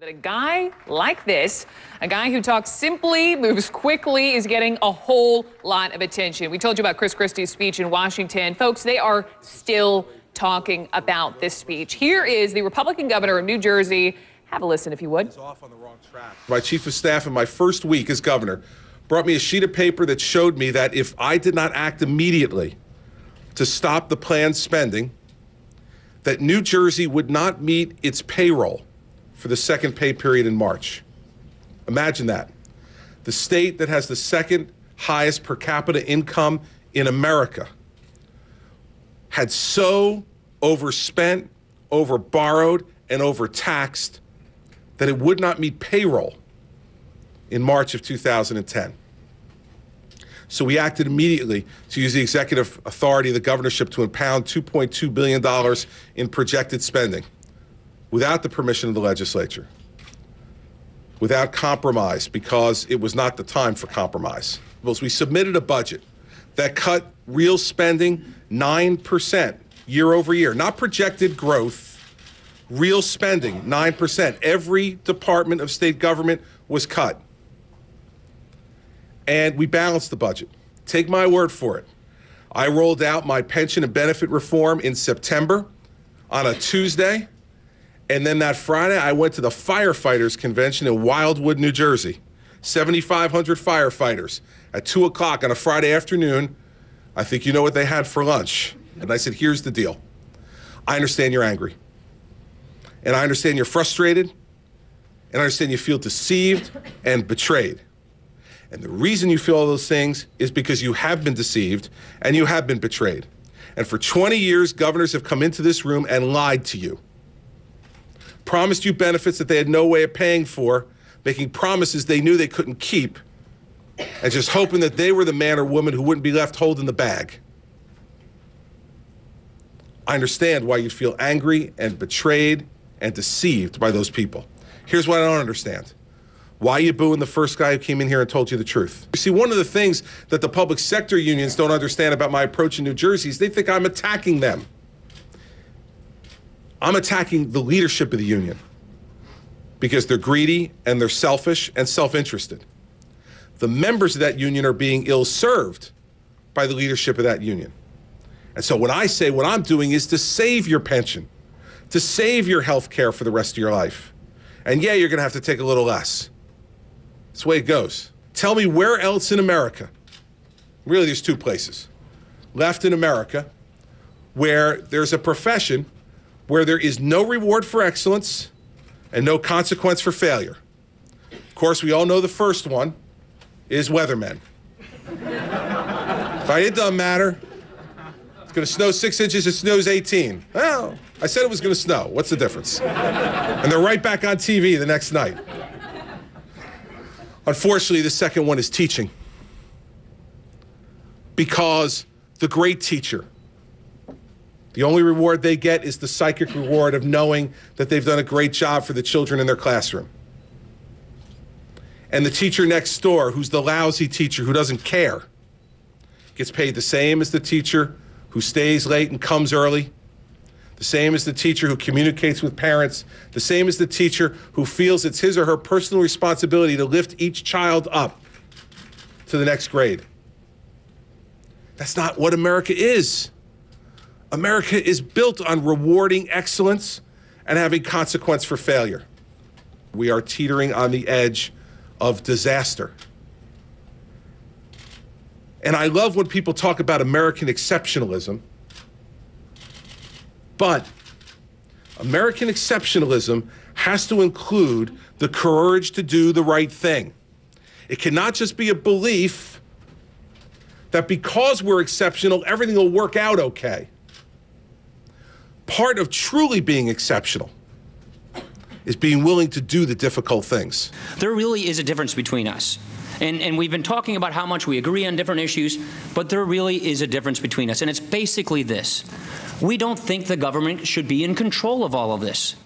That a guy like this, a guy who talks simply, moves quickly, is getting a whole lot of attention. We told you about Christie's speech in Washington. Folks, they are still talking about this speech. Here is the Republican governor of New Jersey. Have a listen, if you would. Off on the wrong track. My chief of staff in my first week as governor brought me a sheet of paper that showed me that if I did not act immediately to stop the planned spending, that New Jersey would not meet its payroll for the second pay period in March. Imagine that. The state that has the second highest per capita income in America had so overspent, overborrowed, and overtaxed that it would not meet payroll in March of 2010. So we acted immediately to use the executive authority of the governorship to impound $2.2 billion in projected spending without the permission of the legislature, without compromise, because it was not the time for compromise. We submitted a budget that cut real spending 9% year over year, not projected growth, real spending 9%. Every department of state government was cut. And we balanced the budget. Take my word for it. I rolled out my pension and benefit reform in September on a Tuesday. And then that Friday, I went to the firefighters convention in Wildwood, New Jersey. 7,500 firefighters at 2 o'clock on a Friday afternoon. I think you know what they had for lunch. And I said, here's the deal. I understand you're angry. And I understand you're frustrated. And I understand you feel deceived and betrayed. And the reason you feel all those things is because you have been deceived and you have been betrayed. And for 20 years, governors have come into this room and lied to you. Promised you benefits that they had no way of paying for, making promises they knew they couldn't keep, and just hoping that they were the man or woman who wouldn't be left holding the bag. I understand why you'd feel angry and betrayed and deceived by those people. Here's what I don't understand. Why are you booing the first guy who came in here and told you the truth? You see, one of the things that the public sector unions don't understand about my approach in New Jersey is they think I'm attacking them. I'm attacking the leadership of the union because they're greedy and they're selfish and self-interested. The members of that union are being ill-served by the leadership of that union. And so when I say what I'm doing is to save your pension, to save your health care for the rest of your life. And yeah, you're going to have to take a little less. That's the way it goes. Tell me where else in America, really there's two places, left in America, where there's a profession where there is no reward for excellence and no consequence for failure. Of course, we all know the first one is weathermen. Right? It doesn't matter. It's going to snow 6 inches, it snows 18. Well, I said it was going to snow. What's the difference? And they're right back on TV the next night. Unfortunately, the second one is teaching. Because the great teacher, the only reward they get is the psychic reward of knowing that they've done a great job for the children in their classroom. And the teacher next door, who's the lousy teacher who doesn't care, gets paid the same as the teacher who stays late and comes early, the same as the teacher who communicates with parents, the same as the teacher who feels it's his or her personal responsibility to lift each child up to the next grade. That's not what America is. America is built on rewarding excellence and having consequence for failure. We are teetering on the edge of disaster. And I love when people talk about American exceptionalism, but American exceptionalism has to include the courage to do the right thing. It cannot just be a belief that because we're exceptional, everything will work out okay. Part of truly being exceptional is being willing to do the difficult things. There really is a difference between us. And we've been talking about how much we agree on different issues, but there really is a difference between us. And it's basically this. We don't think the government should be in control of all of this.